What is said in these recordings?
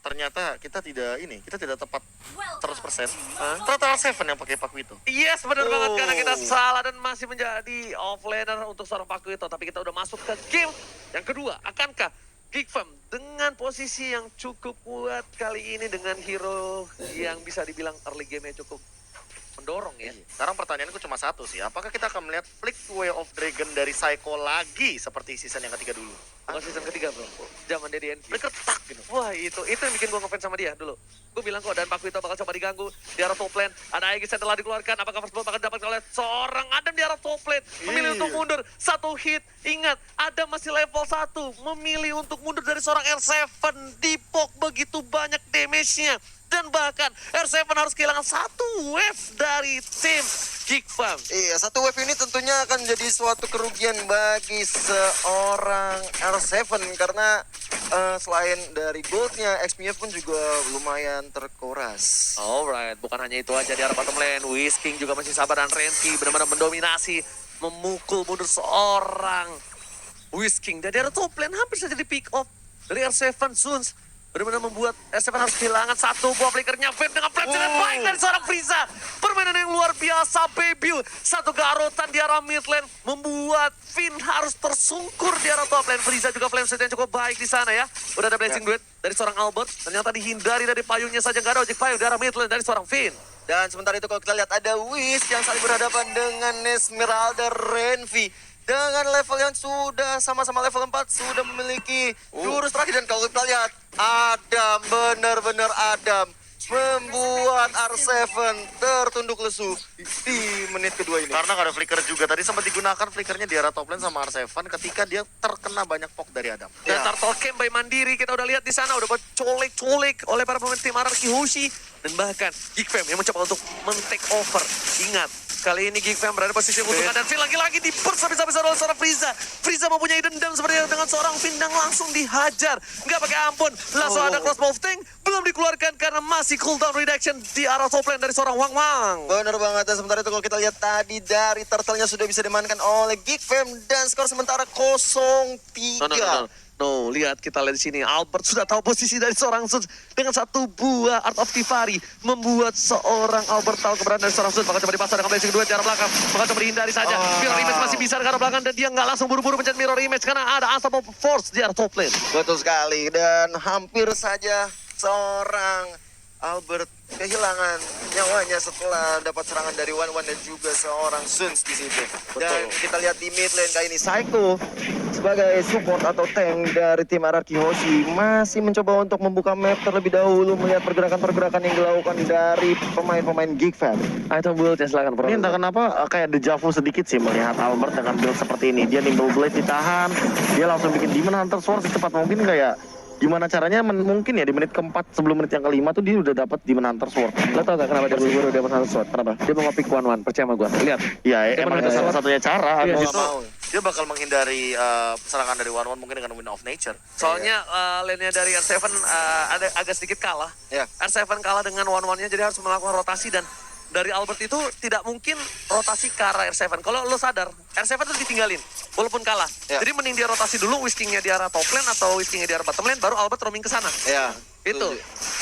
ternyata kita tidak tepat 100%. Ternyata R7 yang pakai Pakuito. Yes, benar banget karena kita salah dan masih menjadi offlaner untuk seorang Pakuito. Tapi kita udah masuk ke game yang kedua. Akankah Geekfam dengan posisi yang cukup kuat kali ini dengan hero yang bisa dibilang early game-nya cukup mendorong ya? Sekarang pertanyaanku cuma satu sih, apakah kita akan melihat Flick Way of Dragon dari Psycho lagi seperti season yang ketiga dulu? Bukan season ketiga bro, zaman dia di NV. Flicker tak gitu. Wah itu yang bikin gue ngefans sama dia dulu. Gue bilang kok dan Pakuito bakal coba diganggu di arah top lane. Ada Aegis yang telah dikeluarkan, apakah first blood bakal didapatkan oleh seorang Adam di arah top lane. Memilih untuk mundur, satu hit. Ingat, Adam masih level 1. Memilih untuk mundur dari seorang R7. Dipok begitu banyak damage-nya. Dan bahkan R7 harus kehilangan satu wave dari tim Geekfam. Iya, satu wave ini tentunya akan jadi suatu kerugian bagi seorang R7 karena selain dari goldnya, XP-nya pun juga lumayan terkuras. Alright, bukan hanya itu aja di arah bottom lane. Whisking juga masih sabar dan Renki benar-benar mendominasi, memukul mundur seorang Whisking. Dan di arah top lane hampir saja di pick off dari R7 Zuns. Benar-benar membuat R7 harus kehilangan satu buah flickernya. Vim dengan flash yang baik dari seorang Frieza. Permainan yang luar biasa, Bebiu. Satu garotan di arah mid lane membuat Finn harus tersungkur di arah top lane. Frieza juga flame set yang cukup baik di sana ya. Udah ada blessing duet dari seorang Albert. Ternyata dihindari dari payungnya saja. Gak ada ojek payung di arah mid lane dari seorang Finn. Dan sementara itu kalau kita lihat ada Wiz yang saling berhadapan dengan Esmeralda Renvi. Dengan level yang sudah sama-sama level 4 sudah memiliki jurus terakhir. Dan kalau kita lihat Adam, benar-benar Adam membuat R7 tertunduk lesu di menit kedua ini. Karena gak ada flicker juga, tadi sempat digunakan flickernya di arah top lane sama R7 ketika dia terkena banyak poke dari Adam. Dan Turtle Camp by Mandiri kita udah lihat di sana udah colek-colek oleh para pemain tim Araki Hoshi. Dan bahkan Geekfam yang mencoba untuk men-take over. Ingat, kali ini Geekfam berada di posisi untukkan dan Finn lagi-lagi diburst habis-habisan oleh seorang Frieza. Frieza mempunyai dendam seperti dengan seorang Finn dan langsung dihajar. Nggak pakai ampun, langsung ada crossbow tank. Belum dikeluarkan karena masih cooldown reduction di arah top lane dari seorang Wang Wang. Benar banget. Dan sementara itu kalau kita lihat tadi dari turtle-nya sudah bisa dimainkan oleh Geekfam dan skor sementara 0-3. No, lihat kita lihat di sini. Albert sudah tahu posisi dari seorang Zuns dengan satu buah Art of Tivari membuat seorang Albert tahu keberadaan dari seorang Zuns. Bakal coba dipasang dengan blessing duet di arah belakang. Bakal coba dihindari saja. Mirror image masih bisa ke arah belakang dan dia nggak langsung buru-buru mencet mirror image karena ada Unstoppable Force di arah top lane. Betul sekali. Dan hampir saja seorang Albert kehilangan nyawanya setelah dapat serangan dari Wan dan juga seorang Zuns di situ. Dan kita lihat di mid lane kali ini Psycho sebagai support atau tank dari tim Araki Hoshi masih mencoba untuk membuka map terlebih dahulu melihat pergerakan-pergerakan yang dilakukan dari pemain-pemain Geekfam. Itu build ya silakan. Ini entah kenapa kayak dejavu sedikit sih melihat Albert dengan build seperti ini. Dia nimble blade ditahan, dia langsung bikin Demon Hunter Sword secepat mungkin. Kayak gimana caranya mungkin ya di menit keempat sebelum menit yang kelima tuh dia udah dapat Demon Hunter Sword. Lo tau gak kenapa dia buru-buru Demon Hunter Sword? Kenapa? Dia mau nge-pick 1-1, percaya sama gue. Lihat. Ya emang itu salah satunya cara. Iya, Itu dia bakal menghindari serangan dari One mungkin dengan Wind of Nature. Soalnya lane-nya dari R7 ada agak sedikit kalah. Iya. R7 kalah dengan One-One-nya jadi harus melakukan rotasi dan dari Albert itu tidak mungkin rotasi ke arah R7. Kalau lo sadar, R7 itu ditinggalin walaupun kalah. Ya. Jadi mending dia rotasi dulu, Whiskingnya di arah top lane atau Whiskingnya di arah bottom lane, baru Albert roaming ke sana. Ya. Itu.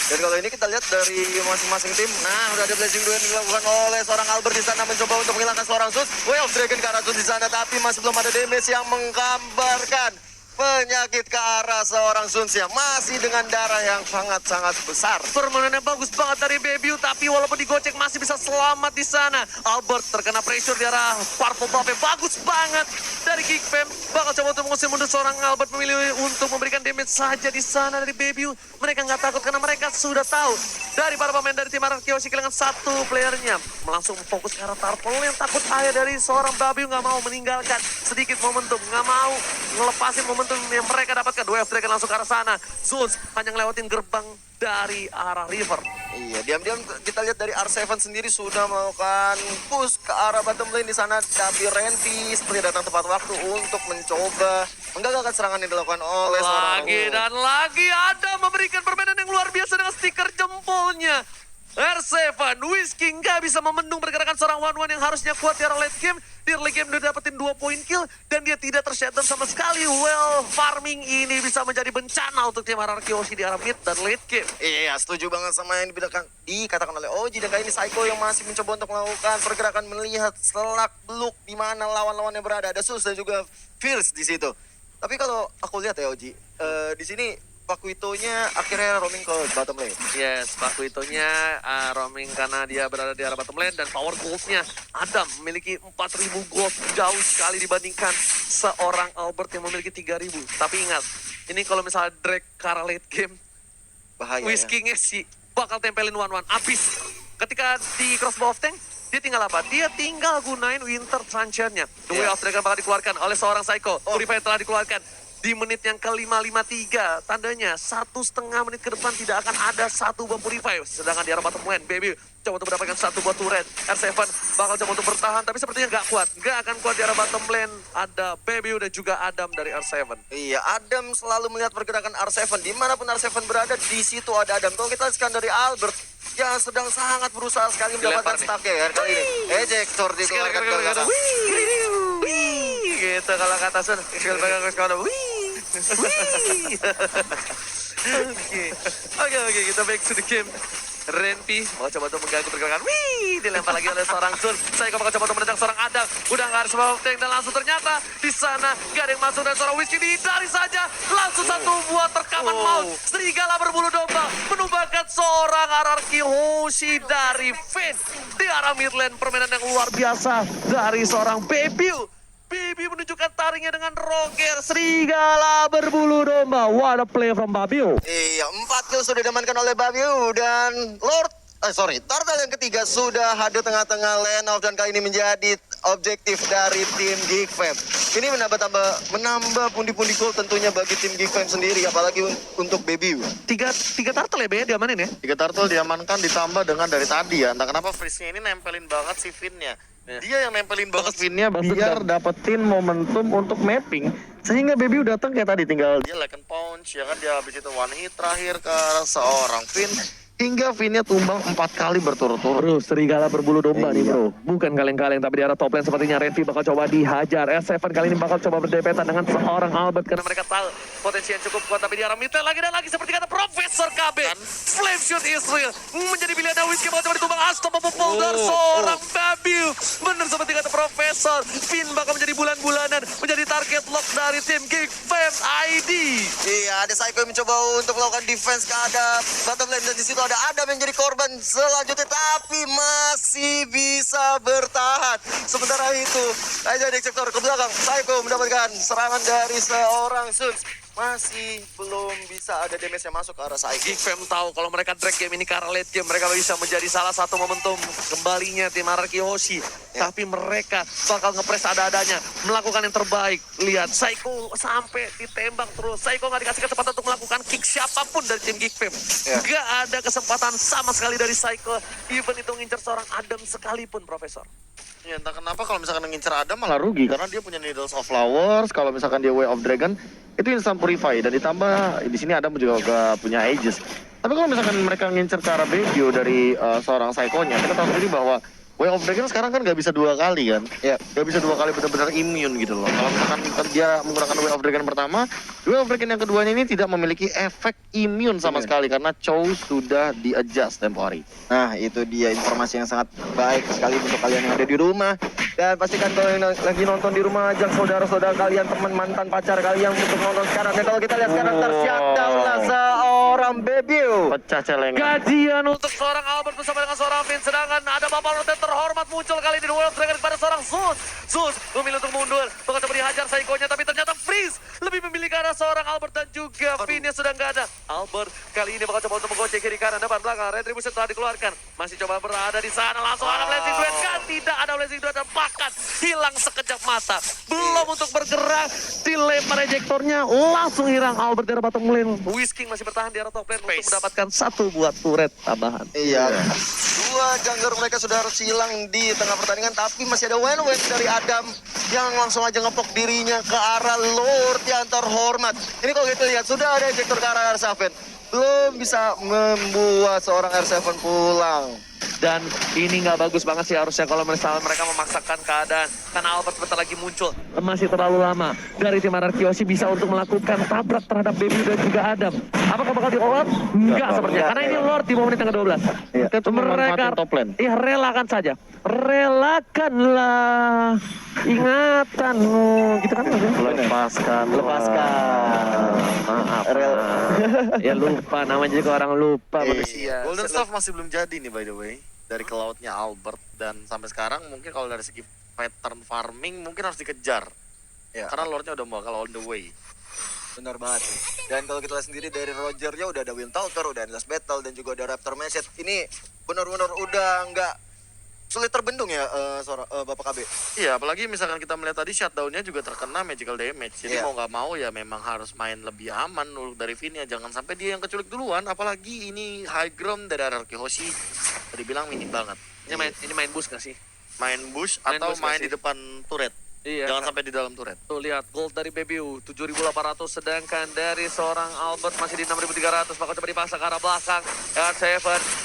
Dan kalau ini kita lihat dari masing-masing tim, nah udah ada blessing duet yang dilakukan oleh seorang Albert di sana mencoba untuk menghilangkan seorang Zuns. Way of Dragon ke arah Zuns di sana, tapi masih belum ada damage yang menggambarkan penyakit ke arah seorang Zuns yang masih dengan darah yang sangat-sangat besar. Permainannya bagus banget dari Bebiu, tapi walaupun digocek masih bisa selamat di sana. Albert terkena pressure di arah Purple Buff bagus banget dari Geekfam. Bakal coba untuk mengusir mundur seorang Albert, memilih untuk memberikan damage saja di sana dari Bebiu. Mereka nggak takut karena mereka sudah tahu dari para pemain dari tim Araki Hoshi kehilangan satu playernya. Langsung fokus ke arah Turtle yang takut ayah dari seorang Bebiu, nggak mau meninggalkan sedikit momentum, nggak mau ngelepasin momentum yang mereka dapatkan. Dua Dragon langsung ke arah sana. Zuns hanya ngelewatin gerbang dari arah river. Iya, diam-diam kita lihat dari R7 sendiri sudah melakukan push ke arah bottom lane di sana, tapi Renvi seperti datang tepat waktu untuk mencoba menggagalkan serangan yang dilakukan oleh seorang Lagi dan lagi ada memberikan permainan yang luar biasa dengan stiker jempolnya. R7, Whisking nggak bisa membendung pergerakan seorang One yang harusnya kuat di arah late game. Di early game udah dapetin 2 poin kill dan dia tidak tershutdown sama sekali. Well, farming ini bisa menjadi bencana untuk tim RRQ Hoshi di arah mid dan late game. Iya, setuju banget sama yang dikatakan oleh Oji. Dan kali ini Psycho yang masih mencoba untuk melakukan pergerakan melihat selak beluk di mana lawan-lawannya berada. Ada Sus dan juga Fierce di situ. Tapi kalau aku lihat ya Oji, di sini Pakuitonya akhirnya roaming ke bottom lane. Yes, Pakuitonya roaming karena dia berada di arah bottom lane dan power gold-nya Adam memiliki 4.000 gold, jauh sekali dibandingkan seorang Albert yang memiliki 3.000. Tapi ingat, ini kalau misalnya Drake ke arah late game, Bahaya ya. Whiskingnya sih bakal tempelin One abis. Ketika di crossbow of tank, dia tinggal apa? Dia tinggal gunain Winter Truncheon-nya. The Way of Dragon bakal dikeluarkan oleh seorang Psycho. Purify telah dikeluarkan. Di menit yang ke-553, tandanya 1,5 menit ke depan tidak akan ada satu bom Purify. Sedangkan di arah bottom lane, Baby coba untuk mendapatkan satu buah turret. R7 bakal coba untuk bertahan, tapi sepertinya nggak kuat. Nggak akan kuat di arah bottom lane. Ada Baby dan juga Adam dari R7. Iya, Adam selalu melihat pergerakan R7. Dimanapun R7 berada, di situ ada Adam. Kalau kita lihat dari Albert, yang sedang sangat berusaha sekali mendapatkan stack ya kali ini. Ejector dikeluarkan ke belakang. Gitu kalau kata Sun. Skill pegang kalau Oke, kita back to the game. Renpi mau coba untuk mengganggu pergerakan. Dilempar lagi oleh seorang Sun. Saya bakal coba untuk menendang seorang Adam. Udah nggak ada sebab tank dan langsung ternyata di sana nggak ada yang masuk dan seorang Whiskey dihindari saja. Langsung satu buah terkaman maut. Serigala berbulu domba menumbangkan seorang RRQ Hoshi dari Finn di arah mid lane. Permainan yang luar biasa dari seorang Baby. Baby menunjukkan taringnya dengan Roger. Serigala berbulu domba. What a play from Babiu. Iya, 4 kill sudah diamankan oleh Babiu dan Turtle yang ketiga sudah hadir tengah-tengah lane off dan kali ini menjadi objektif dari tim Geek Fam. Ini menambah pundi-pundi gol tentunya bagi tim Geek Fam sendiri, apalagi untuk Babiu. Tiga turtle ya, Be, diamanin ya? 3 turtle diamankan ditambah dengan dari tadi ya. Entah kenapa Freeze-nya ini nempelin banget si Finn-nya. Dia yang nempelin banget Finn-nya biar dapetin momentum untuk mapping. Sehingga Baby datang kayak tadi tinggal dia like and punch ya kan, dia habis itu one hit terakhir ke seorang Finn. Hingga Finn-nya tumbang 4 kali berturut-turut. Bro, serigala berbulu domba nih bro. Bukan kaleng-kaleng, tapi di arah top lane sepertinya Renvi bakal coba dihajar. R7 kali ini bakal coba berdepetan dengan seorang Albert. Karena mereka tahu potensi yang cukup kuat, tapi di arah mid lane lagi dan lagi seperti kata Profesor KB. Flame Shoot Israel menjadi pilihan Whiskey bakal coba ditumbang unstoppable dari seorang Babiu. Bener seperti kata Profesor. Finn bakal menjadi bulan-bulanan, menjadi target lock dari tim Geek Fam ID. Iya, ada Psycho yang mencoba untuk melakukan defense ke ada bottom lane dan di situ ada Adam yang jadi korban selanjutnya tapi masih bisa bertahan. Sementara itu, aja di sektor ke belakang, Psycho mendapatkan serangan dari seorang Suns. Masih belum bisa ada damage yang masuk ke arah Psycho. Geek Fam tahu kalau mereka drag game ini ke arah late game, mereka bisa menjadi salah satu momentum kembalinya tim RRQ Hoshi. Tapi mereka bakal ngepres ada-adanya, melakukan yang terbaik. Lihat, Psycho sampai ditembak terus. Psycho nggak dikasih kesempatan untuk melakukan kick siapapun dari tim Geek Fam. Nggak ada kesempatan sama sekali dari Psycho. Even itu ngincer seorang Adam sekalipun, Profesor. Ya entah kenapa kalau misalkan ngincer Adam malah rugi karena dia punya Needles of Flowers. Kalau misalkan dia Way of Dragon itu instant purify dan ditambah di sini Adam juga gak punya Aegis. Tapi kalau misalkan mereka ngincer ke arah Baby dari seorang Psycho-nya, kita tahu sendiri bahwa Way of Dragon sekarang kan gak bisa 2 kali kan. Ya, gak bisa 2 kali benar-benar immune gitu loh. Kalau misalkan dia menggunakan Way of Dragon pertama, Way of Dragon yang keduanya ini tidak memiliki efek immune sama sekali karena Chow sudah di-adjust temporary. Nah, itu dia informasi yang sangat baik sekali untuk kalian yang ada di rumah. Dan pastikan kalau yang lagi nonton di rumah, ajak saudara-saudara kalian, teman mantan pacar kalian untuk nonton sekarang. Dan kalau kita lihat sekarang tershutdown lah seorang Babiu. Pecah celengan. Gajian untuk seorang Albert bersama dengan seorang Finn. Sedangkan ada Bapak Rotet terhormat muncul kali ini di World Dragon kepada seorang Zeus. Zeus memilih untuk mundur. Bakal coba dihajar Psycho-nya, tapi ternyata Freeze lebih memilih ke arah seorang Albert dan juga Finn yang sudah nggak ada. Albert kali ini bakal coba untuk menggocek kiri kanan depan belakang. Retribution telah dikeluarkan. Masih coba berada di sana. Langsung ada blessing duet. tidak ada blessing dua dan bahkan hilang sekejap mata. Belum untuk bergerak, dilempar ejektornya, langsung hilang Albert di arah bottom lane. Whisking masih bertahan di arah top lane untuk mendapatkan satu buat turret tambahan. Iya. Dua jungler mereka sudah harus hilang di tengah pertandingan, tapi masih ada Wen dari Adam yang langsung aja ngepok dirinya ke arah Lord yang terhormat. Ini kalau kita lihat sudah ada ejektor ke arah R7. Belum bisa membuat seorang R7 pulang. Dan ini nggak bagus banget sih harusnya kalau misalnya mereka memaksakan keadaan. Karena Albert bentar lagi muncul. Masih terlalu lama dari tim Anarkiosi bisa untuk melakukan tabrak terhadap Baby dan juga Adam. Apakah bakal di-all? Enggak sepertinya. Karena ini Lord di menit yang ke-12. Iya, cuma Mereka manfaatin top lane. ya relakan saja. Relakanlah ingatanmu. Gitu kan maksudnya? Lepaskan. Maaf. Rel- Ya lupa, namanya juga orang lupa Iya. manusia. Golden Staff masih belum jadi nih by the way dari ke lautnya Albert, dan sampai sekarang mungkin kalau dari segi pattern farming mungkin harus dikejar Ya. karena Lordnya udah bakal on the way. Benar banget sih. Dan kalau kita lihat sendiri dari Rogernya udah ada Windtalker, udah ada Endless Battle, dan juga ada Raptor Message. Ini benar-benar udah nggak sulit terbendung ya, Bapak KB. Iya, apalagi misalkan kita melihat tadi shutdownnya juga terkena magical damage. Jadi Iya. mau nggak mau ya memang harus main lebih aman dulu dari Vini ya. Jangan sampai dia yang keculik duluan. Apalagi ini high ground dari Anarchy Hoshi. Tadi bilang minim banget. Ini main bus gak sih? Main bush Main atau bush nggak main sih? di depan turret. Iya. Jangan sampai di dalam turret. Tuh lihat gold dari BBU 7.800 sedangkan dari seorang Albert masih di 6.300 bakal coba dipaksa ke arah belakang. R7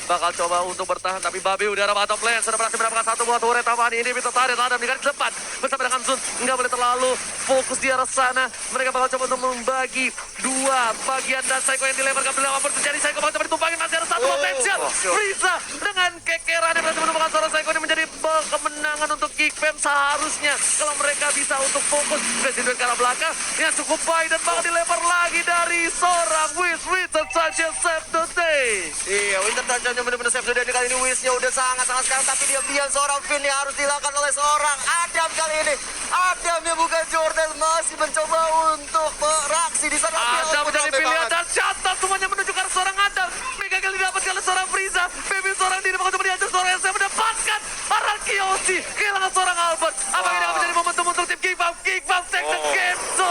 bakal coba untuk bertahan tapi BBU di arah bottom lane sudah berhasil mendapatkan satu buah turret tambahan ini bisa tarik Adam di garis depan bersama dengan Zun nggak boleh terlalu fokus di arah sana. Mereka bakal coba untuk membagi dua bagian dan Psycho yang dilemparkan bila apa terjadi. Psycho bakal coba ditumpangin masih ada satu potensial. Frieza dengan kekeran yang berhasil menemukan seorang Psycho ini menjadi kemenangan untuk Geekfam. Seharusnya kalau mereka bisa untuk fokus presiden ke arah belakang yang cukup baik dan bakal dilempar lagi dari seorang Winter Sanchez save the day. Iya, Winter Dungeon benar-benar save sudah kali ini. Wishnya udah sangat-sangat sekarang, tapi diam-diam seorang Finn yang harus dilakukan oleh seorang Adam kali ini. Adam yang bukan Jordan masih mencoba untuk beraksi di sana. Adam menjadi pilihan dan catat semuanya menuju ke arah seorang Adam. Mega kali didapatkan oleh seorang Frieza. Baby seorang diri bakal coba dihajar seorang yang saya mendapatkan Anarkiosi kehilangan seorang Albert. Apakah ini akan menjadi momentum untuk tim Geekfam? Geekfam take the game. So